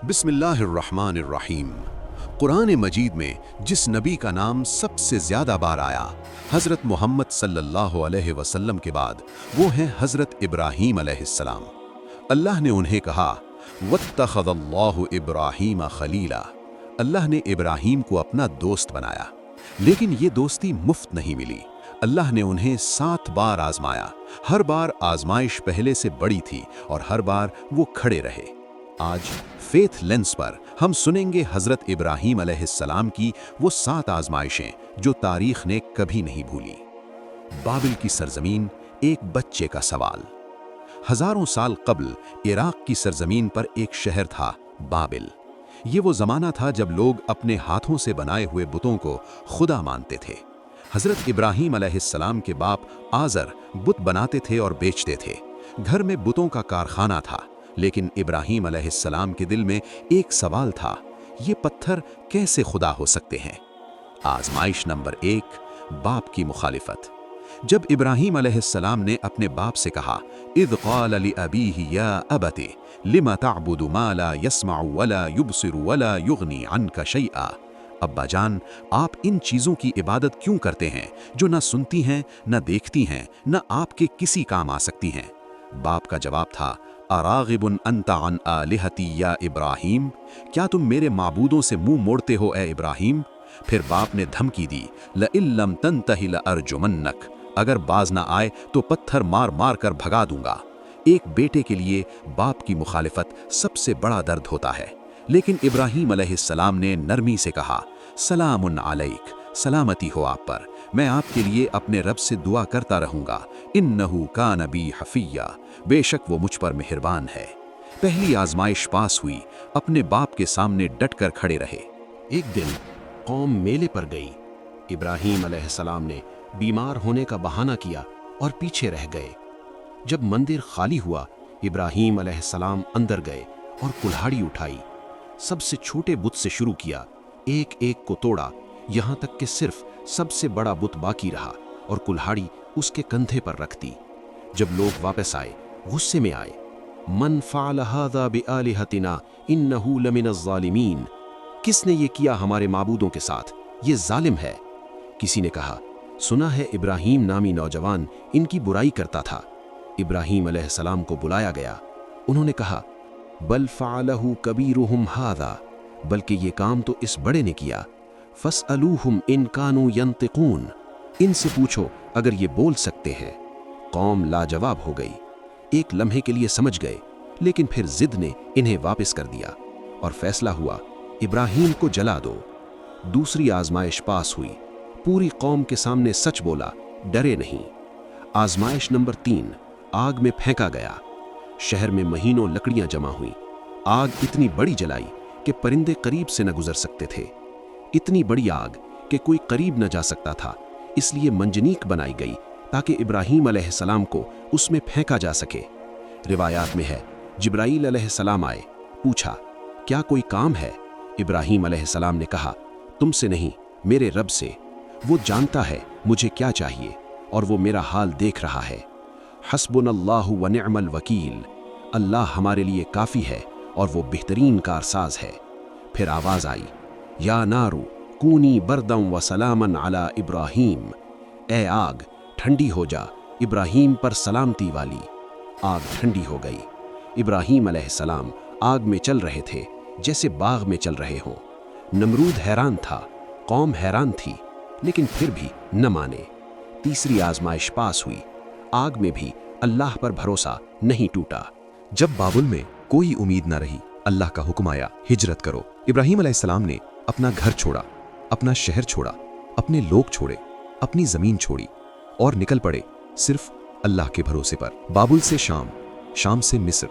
बिस्मिल्लाहिर्रहमानिर्रहीम। कुरान मजीद में जिस नबी का नाम सबसे ज़्यादा बार आया हज़रत मोहम्मद सल्लल्लाहु अलैहि वसल्लम के बाद, वो हैं हज़रत इब्राहीम अलैहिस्सलाम। अल्लाह ने उन्हें कहा, वत्तख़ज़ल्लाहु इब्राहीम खलीला। अल्लाह ने इब्राहीम को अपना दोस्त बनाया, लेकिन ये दोस्ती मुफ्त नहीं मिली। अल्लाह ने उन्हें 7 बार आजमाया। हर बार आजमाइश पहले से बड़ी थी और हर बार वो खड़े रहे। आज फेथ लेंस पर हम सुनेंगे हज़रत इब्राहीम अलैहिस्सलाम की वो 7 आजमाइशें जो तारीख ने कभी नहीं भूली। बाबिल की सरजमीन, एक बच्चे का सवाल। हजारों साल कबल इराक की सरजमीन पर एक शहर था, बाबिल। ये वो ज़माना था जब लोग अपने हाथों से बनाए हुए बुतों को खुदा मानते थे। हज़रत इब्राहीम अलैहिस्सलाम के बाप आज़र बुत बनाते थे और बेचते थे। घर में बुतों का कारखाना था, लेकिन इब्राहीम अलैहिस्सलाम के दिल में एक सवाल था, ये पत्थर कैसे खुदा हो सकते हैं? आजमाइश नंबर 1, बाप की मुखालिफत। जब इब्राहीम अलैहिस्सलाम ने अपने बाप से कहा, इज़ क़ाल लिअबीही या अबती लिमा तअबुदु मा ला यस्मअु वला युबसिरु वला युग़नी अन्का शैआ। अब्बा जान, आप इन चीज़ों की इबादत क्यों करते हैं जो न सुनती हैं, न देखती हैं, न आपके किसी काम आ सकती हैं? बाप का जवाब था, अराग़िबुन अंता अन आलिहती या इब्राहीम, क्या तुम मेरे माबूदों से मुंह मोड़ते हो ए इब्राहीम? फिर बाप ने धमकी दी, लइल्लम तंतहि लअरजुमन्नक, अगर बाज ना आए तो पत्थर मार मार कर भगा दूंगा। एक बेटे के लिए बाप की मुखालिफत सबसे बड़ा दर्द होता है, लेकिन इब्राहीम अलैहिस्सलाम ने नरमी से कहा, सलामुन अलैक, सलामती हो आप पर, मैं आपके लिए अपने रब से दुआ करता रहूंगा। इन्नहु कान बी हफिया, बेशक वो मुझ पर मेहरबान है। पहली आजमाइश पास हुई, अपने बाप के सामने डट कर खड़े रहे। एक दिन कौम मेले पर गई। इब्राहीम अलैहिस्सलाम ने बीमार होने का बहाना किया और पीछे रह गए। जब मंदिर खाली हुआ, इब्राहीम अलैहिस्सलाम अंदर गए और कुल्हाड़ी उठाई। सबसे छोटे बुत से शुरू किया, एक एक को तोड़ा, यहाँ तक कि सिर्फ सबसे बड़ा बुत बाकी रहा और कुल्हाड़ी उसके कंधे पर रख दी। जब लोग वापस आए, गुस्से में आए, मन फ़अल हाज़ा बिआलिहतिना इन्नहु लमिनज़्ज़ालिमीन, किसने ये किया हमारे माबूदों के साथ, ये जालिम है। किसी ने कहा, सुना है इब्राहीम नामी नौजवान इनकी बुराई करता था। इब्राहीम अलैहिस्सलाम को बुलाया गया। उन्होंने कहा, बल फ़अलहु कबीरुहुम हाज़ा, बल्कि ये काम तो इस बड़े ने किया। फ़स्अलूहुम इन कानू यंतिकून, इनसे पूछो अगर ये बोल सकते हैं। कौम लाजवाब हो गई। एक लम्हे के लिए समझ गए, लेकिन फिर जिद ने इन्हें वापस कर दिया और फैसला हुआ, इब्राहीम को जला दो। दूसरी आजमाइश पास हुई। पूरी कौम के सामने सच बोला, डरे नहीं। आजमाइश नंबर 3, आग में फेंका गया। शहर में महीनों लकड़ियां जमा हुई। आग इतनी बड़ी जलाई कि परिंदे करीब से न गुजर सकते थे। इतनी बड़ी आग कि कोई करीब न जा सकता था, इसलिए मंजनीक बनाई गई ताकि इब्राहीम अलैहिस्सलाम को उसमें फेंका जा सके। रिवायात में है, जिब्राईल अलैहिस्सलाम आए, पूछा, क्या कोई काम है? इब्राहीम अलैहिस्सलाम ने कहा, तुमसे नहीं, मेरे रब से। वो जानता है मुझे क्या चाहिए और वो मेरा हाल देख रहा है। हस्बुनल्लाहु व निअमल वकील, अल्लाह हमारे लिए काफ़ी है और वो बेहतरीन कारसाज है। फिर आवाज़ आई, या नारू कूनी बरदम व सलामन अला इब्राहीम, ए आग ठंडी हो जा, इब्राहीम पर सलामती वाली। आग ठंडी हो गई। इब्राहीम अलैहिस्सलाम आग में चल रहे थे जैसे बाग में चल रहे हों। नमरूद हैरान था, कौम हैरान थी, लेकिन फिर भी न माने। तीसरी आजमाइश पास हुई। आग में भी अल्लाह पर भरोसा नहीं टूटा। जब बाबुल में कोई उम्मीद न रही, अल्लाह का हुक्म आया, हिजरत करो। इब्राहीम अलैहिस्सलाम ने अपना घर छोड़ा, अपना शहर छोड़ा, अपने लोग छोड़े, अपनी जमीन छोड़ी और निकल पड़े सिर्फ अल्लाह के भरोसे पर। बाबुल से शाम, शाम से मिस्र,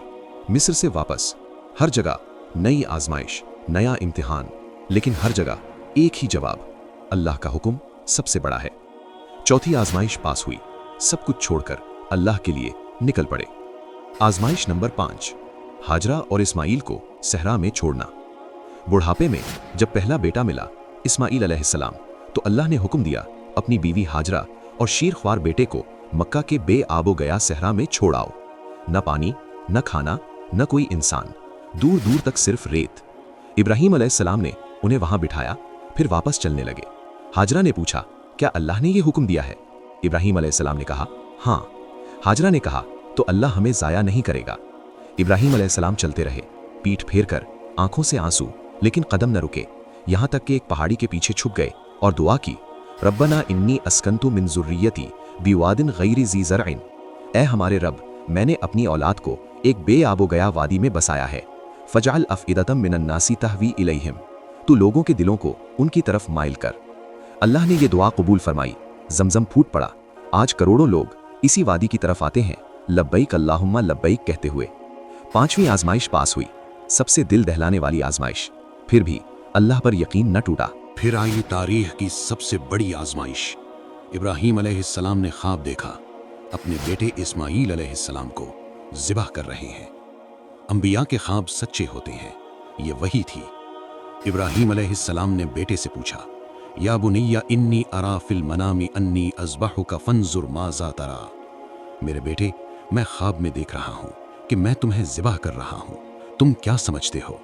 मिस्र से वापस। हर जगह नई आजमाइश, नया इम्तिहान, लेकिन हर जगह एक ही जवाब, अल्लाह का हुक्म सबसे बड़ा है। चौथी आजमाइश पास हुई। सब कुछ छोड़कर अल्लाह के लिए निकल पड़े। आजमाइश नंबर 5, हाजरा और इस्माइल को सहरा में छोड़ना। बुढ़ापे में जब पहला बेटा मिला, इस्माइल अलैहिस्सलाम, तो अल्लाह ने हुक्म दिया, अपनी बीवी हाजरा और शीरख्वार बेटे को मक्का के बेआबो गया सहरा में छोड़ आओ। न पानी, न खाना, न कोई इंसान, दूर दूर तक सिर्फ रेत। इब्राहीम अलैहिस्सलाम ने उन्हें वहां बिठाया, फिर वापस चलने लगे। हाजरा ने पूछा, क्या अल्लाह ने यह हुक्म दिया है? इब्राहीम अलैहिस्सलाम ने कहा, हाँ। हाजरा ने कहा, तो अल्लाह हमें ज़ाया नहीं करेगा। इब्राहीम अलैहिस्सलाम चलते रहे, पीठ फेर कर, आंखों से आंसू, लेकिन कदम न रुके, यहाँ तक कि एक पहाड़ी के पीछे छुप गए और दुआ की, रब्बना इन्नी अस्कंतु मिन ज़ुर्रियती बिवादिन गैरि ज़ी ज़रअन। ऐ हमारे रब, मैंने अपनी औलाद को एक बेआबो गया वादी में बसाया है। फजअल अफ़इदतम मिनन नासी तहवी इलैहिम, तू लोगों के दिलों को उनकी तरफ माइल कर। अल्लाह ने ये दुआ कबूल फरमाई। जमजम फूट पड़ा। आज करोड़ों लोग इसी वादी की तरफ आते हैं, लब्बैक अल्लाहुम्मा लब्बैक कहते हुए। 5वीं आजमाइश पास हुई, सबसे दिल दहलाने वाली आजमाइश। फिर भी अल्लाह पर यकीन न टूटा। फिर आई तारीख की सबसे बड़ी आजमाइश। इब्राहीम अलैहिस्सलाम ने ख्वाब देखा, अपने बेटे इस्माईल अलैहिस्सलाम को ज़िबह कर रहे हैं। अंबिया के ख्वाब सच्चे होते हैं, ये वही थी। इब्राहीम अलैहिस्सलाम ने बेटे से पूछा, या बुनैया इन्नी अरा फिल मनामी अन्नी अज़बहुका फंजुर माज़ा तरा। मेरे बेटे, मैं ख्वाब में देख रहा हूँ कि मैं तुम्हें ज़िबह कर रहा हूँ, तुम क्या समझते हो?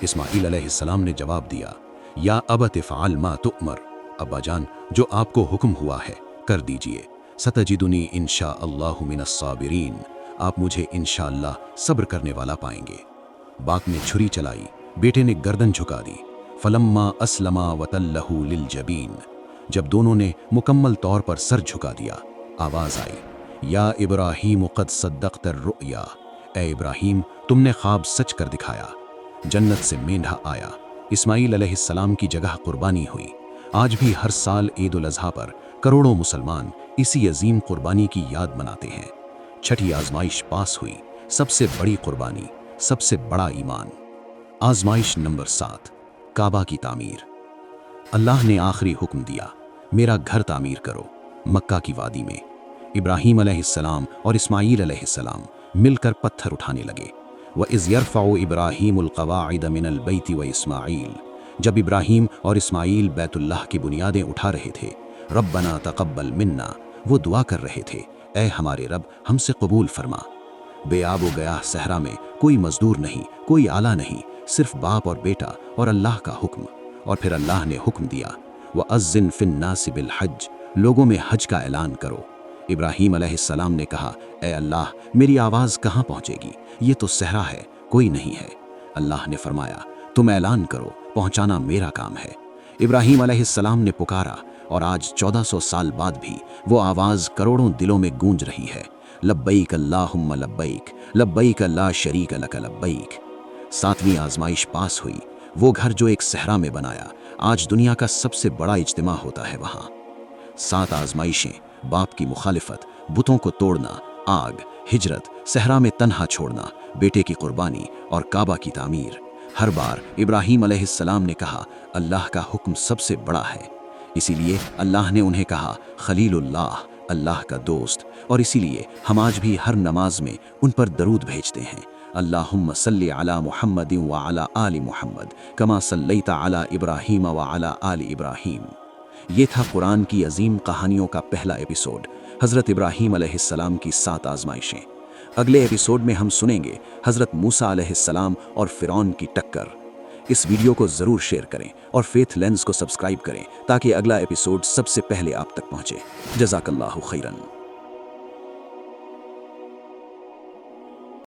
इस्माईल अलैहिस्सलाम ने जवाब दिया, या अबत फ़अल मा तुअमर, अब्बा जान, जो आपको हुक्म हुआ है कर दीजिए। सतजिदुनी इंशा अल्लाहु मिनस साबिरीन, आप मुझे इंशाअल्लाह सब्र करने वाला पाएंगे। बाग ने छुरी चलाई, बेटे ने गर्दन झुका दी। फलम्मा अस्लमा वतल्लहु लिल जबीन, जब दोनों ने मुकम्मल तौर पर सर झुका दिया, आवाज आई, या इब्राहीम क़द सद्दक़तर रुया, ए इब्राहीम, तुमने ख्वाब सच कर दिखाया। जन्नत से मेंढा आया, इस्माईल अलैहिस्सलाम की जगह कुर्बानी हुई। आज भी हर साल ईद उल अज़हा पर करोड़ों मुसलमान इसी अजीम कुर्बानी की याद मनाते हैं। छठी आजमाइश पास हुई, सबसे बड़ी कुर्बानी, सबसे बड़ा ईमान। आजमाइश नंबर 7, काबा की तामीर। अल्लाह ने आखिरी हुक्म दिया, मेरा घर तामीर करो, मक्का की वादी में। इब्राहीम अलैहिस्सलाम और इस्माईल अलैहिस्सलाम मिलकर पत्थर उठाने लगे। व इज़ यरफ़उ इब्राहीमुल क़वाइद मिनल बैति व इस्माईल, जब इब्राहीम और इस्माईल बैतुल्लाह की बुनियादें उठा रहे थे। रब्बना तक़ब्बल मिन्ना, वो दुआ कर रहे थे, ऐ हमारे रब, हमसे कबूल फरमा। बेआब गया सहरा में कोई मजदूर नहीं, कोई आला नहीं, सिर्फ बाप और बेटा और अल्लाह का हुक्म। और फिर अल्लाह ने हुक्म दिया, व अज़्ज़िन फ़िन्नासि बिल हज, लोगों में हज का ऐलान करो। इब्राहीम अलैहिस्सलाम ने कहा, ए अल्लाह, मेरी आवाज़ कहाँ पहुँचेगी? ये तो सहरा है, कोई नहीं है। अल्लाह ने फरमाया, तुम ऐलान करो, पहुँचाना मेरा काम है। इब्राहीम अलैहिस्सलाम ने पुकारा और आज 1400 साल बाद भी वो आवाज़ करोड़ों दिलों में गूंज रही है, लब्बैक अल्लाहुम्मा लब्बैक, लब्बैक ला शरीक लक लब्बैक। 7वीं आजमाइश पास हुई, वो घर जो एक सहरा में बनाया, आज दुनिया का सबसे बड़ा इज्तिमा होता है वहाँ। 7 आजमाइशें, बाप की मुखालिफत, बुतों को तोड़ना, आग, हिजरत, सहरा में तन्हा छोड़ना, बेटे की कुर्बानी और काबा की तामीर। हर बार इब्राहीम अलैहिस्सलाम ने कहा, अल्लाह का हुक्म सबसे बड़ा है। इसीलिए अल्लाह ने उन्हें कहा खलीलुल्लाह, अल्लाह का दोस्त। और इसीलिए हम आज भी हर नमाज में उन पर दरूद भेजते हैं, अल्लाहुम्मा सल्ली अला मुहम्मदिन व अला आलि मुहम्मद कमा सल्लैता अला इब्राहीम व अला आलि इब्राहीम। ये था कुरान की अजीम कहानियों का पहला एपिसोड, हज़रत इब्राहीम अलैहिस्सलाम की 7 आजमाइशें। अगले एपिसोड में हम सुनेंगे हज़रत मूसा अलैहिस्सलाम और फ़िरौन की टक्कर। इस वीडियो को ज़रूर शेयर करें और फेथ लेंस को सब्सक्राइब करें ताकि अगला एपिसोड सबसे पहले आप तक पहुँचे। जज़ाकल्लाहु खैरन।